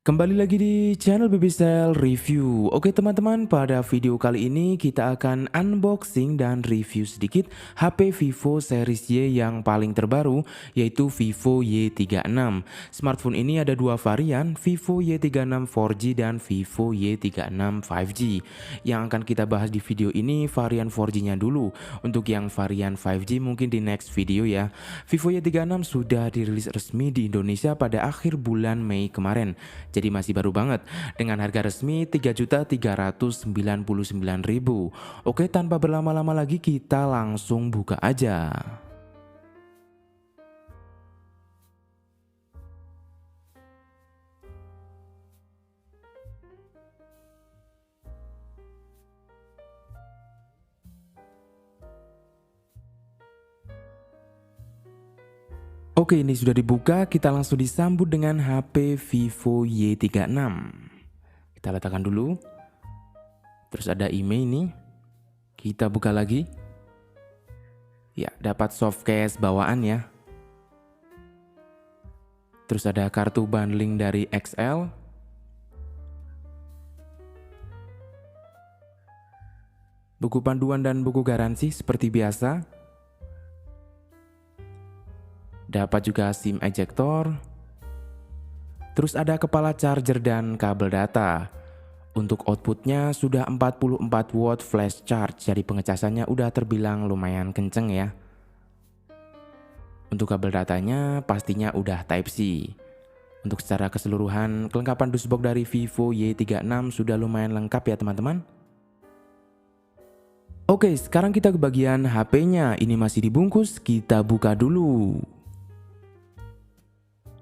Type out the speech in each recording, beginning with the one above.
Kembali lagi di channel Bibisel Review. Oke teman-teman, pada video kali ini kita akan unboxing dan review sedikit HP Vivo series Y yang paling terbaru, yaitu Vivo Y36. Smartphone ini ada dua varian, Vivo Y36 4G dan Vivo Y36 5G. Yang akan kita bahas di video ini varian 4G-nya dulu. Untuk yang varian 5G mungkin di next video ya. Vivo Y36 sudah dirilis resmi di Indonesia pada akhir bulan Mei kemarin. Jadi masih baru banget dengan harga resmi Rp3.399.000. Oke, tanpa berlama-lama lagi kita langsung buka aja. Oke, ini sudah dibuka, kita langsung disambut dengan HP Vivo Y36. Kita letakkan dulu. Terus ada email ini. Kita buka lagi. Ya, dapat soft case bawaan ya. Terus ada kartu bundling dari XL. Buku panduan dan buku garansi seperti biasa. Dapat juga SIM ejector. Terus ada kepala charger dan kabel data. Untuk outputnya sudah 44 watt flash charge, jadi pengecasannya udah terbilang lumayan kenceng ya. Untuk kabel datanya pastinya udah Type-C. Untuk secara keseluruhan, kelengkapan dusbox dari Vivo Y36 sudah lumayan lengkap ya teman-teman. Oke, sekarang kita ke bagian HP-nya. Ini masih dibungkus, kita buka dulu.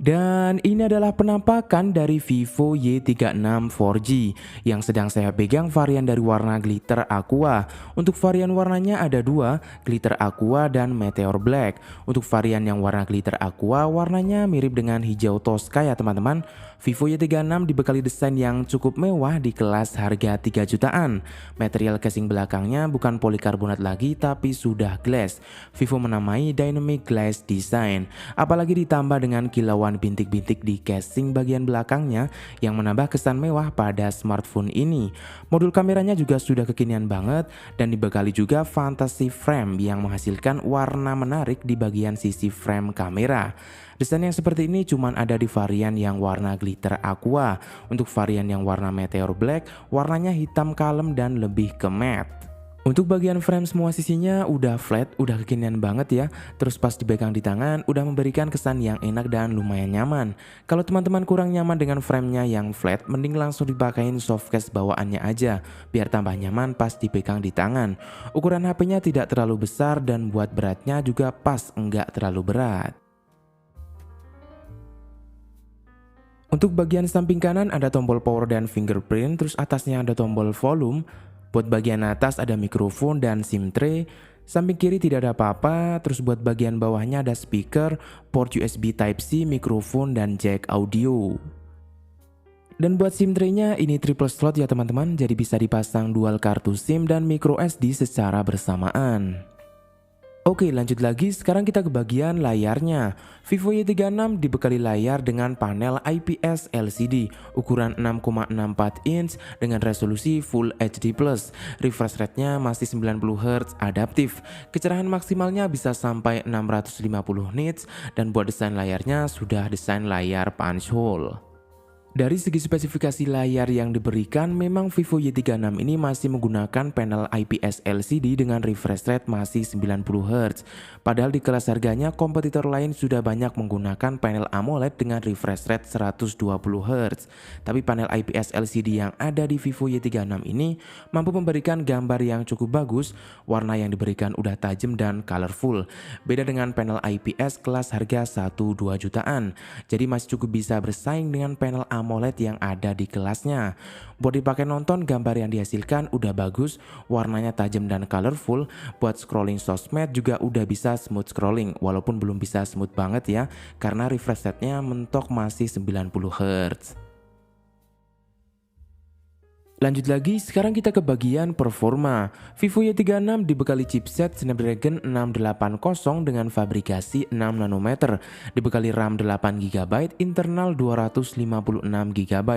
Dan ini adalah penampakan dari Vivo Y36 4G yang sedang saya pegang varian dari warna glitter aqua. Untuk varian warnanya ada dua, glitter aqua dan meteor black. Untuk varian yang warna glitter aqua warnanya mirip dengan hijau Tosca ya teman-teman. Vivo Y36 dibekali desain yang cukup mewah di kelas harga 3 jutaan. Material casing belakangnya bukan polikarbonat lagi tapi sudah glass. Vivo menamai Dynamic Glass Design. Apalagi ditambah dengan kilauan bintik-bintik di casing bagian belakangnya yang menambah kesan mewah pada smartphone ini. Modul kameranya juga sudah kekinian banget dan dibekali juga fantasy frame yang menghasilkan warna menarik di bagian sisi frame kamera. Desain yang seperti ini cuma ada di varian yang warna glitter aqua. Untuk varian yang warna meteor black, warnanya hitam kalem dan lebih ke matte. Untuk bagian frame semua sisinya udah flat, udah kekinian banget ya. Terus pas dipegang di tangan udah memberikan kesan yang enak dan lumayan nyaman. Kalau teman-teman kurang nyaman dengan framenya yang flat, mending langsung dipakein softcase bawaannya aja biar tambah nyaman pas dipegang di tangan. Ukuran HP-nya tidak terlalu besar dan buat beratnya juga pas, enggak terlalu berat. Untuk bagian samping kanan ada tombol power dan fingerprint, terus atasnya ada tombol volume. Buat bagian atas ada mikrofon dan SIM tray. Samping kiri tidak ada apa-apa, terus buat bagian bawahnya ada speaker, port USB Type-C, mikrofon dan jack audio. Dan buat SIM tray-nya ini triple slot ya teman-teman, jadi bisa dipasang dual kartu SIM dan micro SD secara bersamaan. Oke, lanjut lagi, sekarang kita ke bagian layarnya. Vivo Y36 dibekali layar dengan panel IPS LCD ukuran 6,64 inch dengan resolusi Full HD+. Refresh rate-nya masih 90 Hz adaptif. Kecerahan maksimalnya bisa sampai 650 nits dan buat desain layarnya sudah desain layar punch hole. Dari segi spesifikasi layar yang diberikan, memang Vivo Y36 ini masih menggunakan panel IPS LCD dengan refresh rate masih 90 Hz. Padahal di kelas harganya kompetitor lain sudah banyak menggunakan panel AMOLED dengan refresh rate 120 Hz. Tapi panel IPS LCD yang ada di Vivo Y36 ini mampu memberikan gambar yang cukup bagus, warna yang diberikan udah tajam dan colorful. Beda dengan panel IPS kelas harga 1-2 jutaan. Jadi masih cukup bisa bersaing dengan panel AMOLED yang ada di kelasnya. Buat dipakai nonton, gambar yang dihasilkan udah bagus, warnanya tajam dan colorful. Buat scrolling sosmed juga udah bisa smooth scrolling, walaupun belum bisa smooth banget ya, karena refresh rate-nya mentok masih 90 Hz. Lanjut lagi, sekarang kita ke bagian performa. Vivo Y36 dibekali chipset Snapdragon 680 dengan fabrikasi 6 nanometer, dibekali RAM 8 GB, internal 256 GB,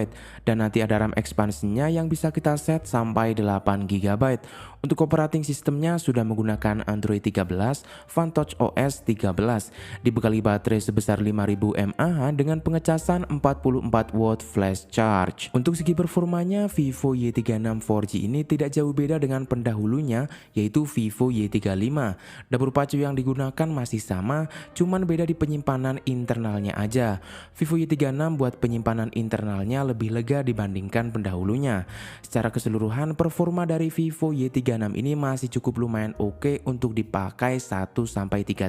dan nanti ada RAM ekspansinya yang bisa kita set sampai 8 GB. Untuk operating sistemnya sudah menggunakan Android 13, Fun Touch OS 13, dibekali baterai sebesar 5000 mAh dengan pengecasan 44 watt flash charge. Untuk segi performanya, Vivo Y36 4G ini tidak jauh beda dengan pendahulunya, yaitu Vivo Y35. Dapur pacu yang digunakan masih sama, cuman beda di penyimpanan internalnya aja. Vivo Y36 buat penyimpanan internalnya lebih lega dibandingkan pendahulunya. Secara keseluruhan, performa dari Vivo Y36 ini masih cukup lumayan oke untuk dipakai 1-3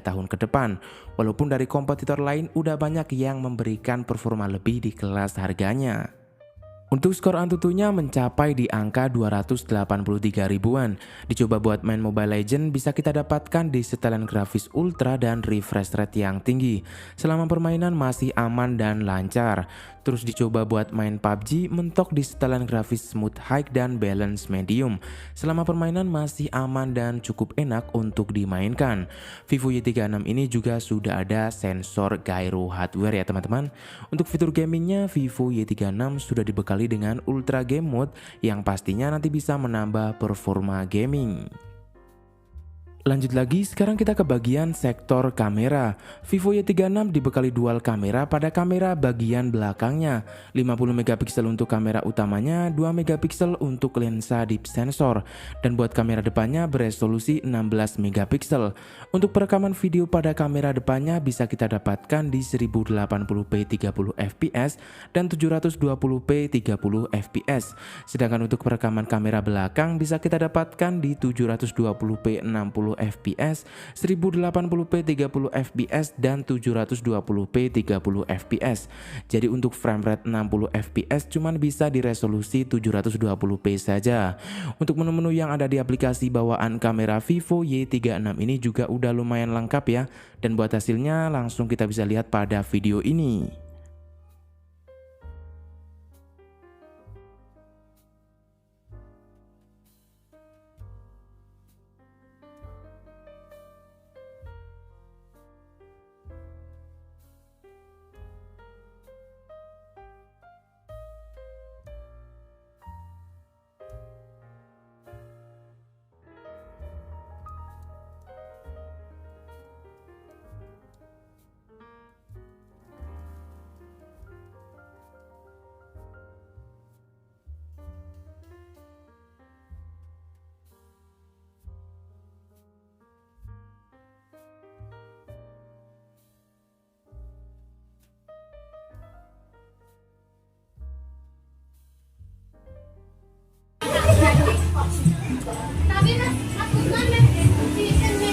tahun ke depan. Walaupun dari kompetitor lain udah banyak yang memberikan performa lebih di kelas harganya. Untuk skor Antutunya mencapai di angka 283 ribuan. Dicoba buat main Mobile Legends bisa kita dapatkan di setelan grafis ultra dan refresh rate yang tinggi. Selama permainan masih aman dan lancar. Terus dicoba buat main PUBG mentok di setelan grafis smooth high dan balance medium. Selama permainan masih aman dan cukup enak untuk dimainkan. Vivo Y36 ini juga sudah ada sensor gyro hardware ya teman-teman. Untuk fitur gamingnya, Vivo Y36 sudah dibekali dengan Ultra Game Mode yang pastinya nanti bisa menambah performa gaming. Lanjut lagi, sekarang kita ke bagian sektor kamera. Vivo Y36 dibekali dual kamera pada kamera bagian belakangnya, 50 megapiksel untuk kamera utamanya, 2 megapiksel untuk lensa deep sensor, dan buat kamera depannya beresolusi 16 megapiksel. Untuk perekaman video pada kamera depannya bisa kita dapatkan di 1080p 30 fps dan 720p 30 fps. Sedangkan untuk perekaman kamera belakang bisa kita dapatkan di 720p 60 fps, 1080p 30 fps dan 720p 30 fps. Jadi untuk frame rate 60 fps cuman bisa di resolusi 720p saja. Untuk menu-menu yang ada di aplikasi bawaan kamera Vivo Y36 ini juga udah lumayan lengkap ya. Dan buat hasilnya langsung kita bisa lihat pada video ini. Tapi mas, aku mana? Aku mana?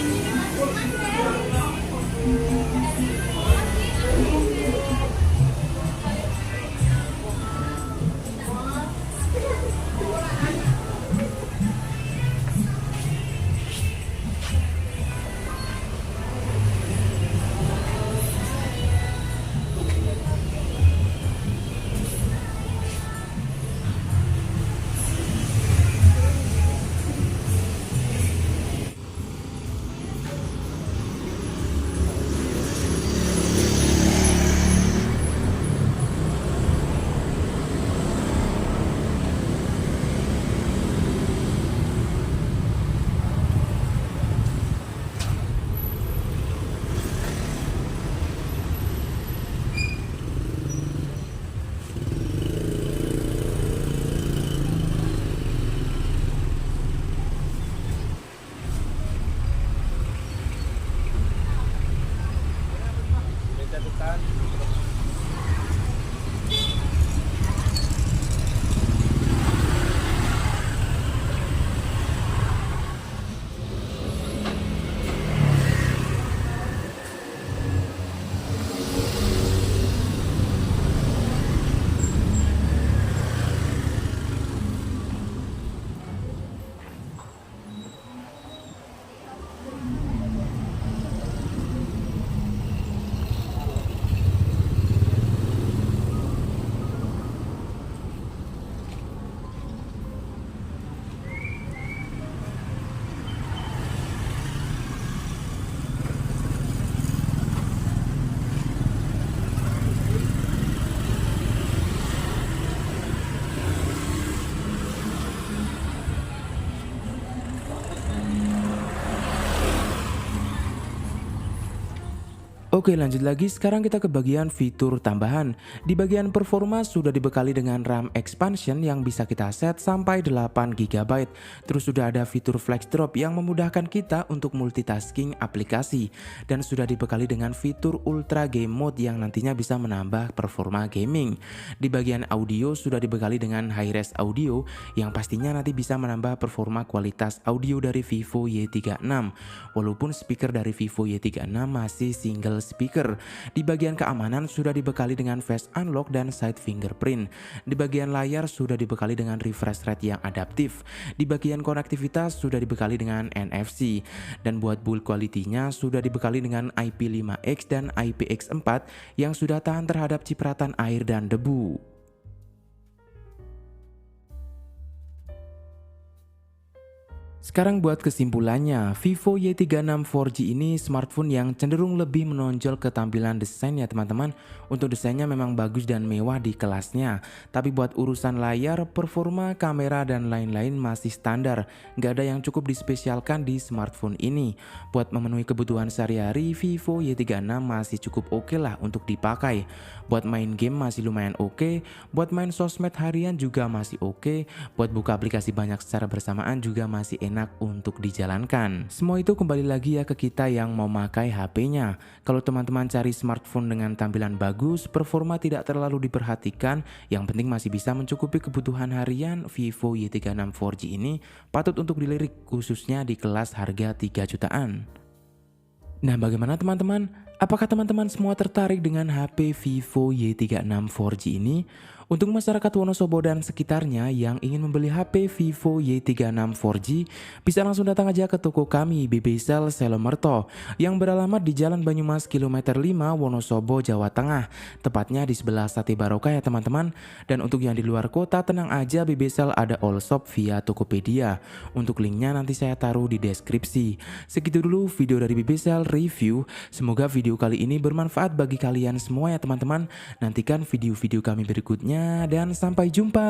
Oke, lanjut lagi. Sekarang kita ke bagian fitur tambahan. Di bagian performa sudah dibekali dengan RAM expansion yang bisa kita set sampai 8 GB. Terus sudah ada fitur flex drop yang memudahkan kita untuk multitasking aplikasi. Dan sudah dibekali dengan fitur ultra game mode yang nantinya bisa menambah performa gaming. Di bagian audio sudah dibekali dengan high res audio yang pastinya nanti bisa menambah performa kualitas audio dari Vivo Y36. Walaupun speaker dari Vivo Y36 masih single speaker. Di bagian keamanan sudah dibekali dengan face unlock dan side fingerprint. Di bagian layar sudah dibekali dengan refresh rate yang adaptif. Di bagian konektivitas sudah dibekali dengan NFC. Dan buat build quality-nya sudah dibekali dengan IP5X dan IPX4 yang sudah tahan terhadap cipratan air dan debu. Sekarang buat kesimpulannya, Vivo Y36 4G ini smartphone yang cenderung lebih menonjol ke tampilan desain ya teman-teman. Untuk desainnya memang bagus dan mewah di kelasnya. Tapi buat urusan layar, performa, kamera, dan lain-lain masih standar. Nggak ada yang cukup dispesialkan di smartphone ini. Buat memenuhi kebutuhan sehari-hari, Vivo Y36 masih cukup oke lah untuk dipakai. Buat main game masih lumayan oke. Buat main sosmed harian juga masih oke. Buat buka aplikasi banyak secara bersamaan juga masih enak untuk dijalankan. Semua itu kembali lagi ya ke kita yang mau pakai HP-nya. Kalau teman-teman cari smartphone dengan tampilan bagus, performa tidak terlalu diperhatikan, yang penting masih bisa mencukupi kebutuhan harian, Vivo Y36 4G ini patut untuk dilirik khususnya di kelas harga 3 jutaan. Nah, bagaimana teman-teman? Apakah teman-teman semua tertarik dengan HP Vivo Y36 4G ini? Untuk masyarakat Wonosobo dan sekitarnya yang ingin membeli HP Vivo Y36 4G, bisa langsung datang aja ke toko kami BBCell Selomerto yang beralamat di Jalan Banyumas kilometer 5 Wonosobo, Jawa Tengah. Tepatnya di sebelah Sate Barokah ya teman-teman. Dan untuk yang di luar kota, tenang aja, BBCell ada all shop via Tokopedia. Untuk linknya nanti saya taruh di deskripsi. Segitu dulu video dari BBCell review. Semoga video kali ini bermanfaat bagi kalian semua ya teman-teman. Nantikan video-video kami berikutnya dan sampai jumpa.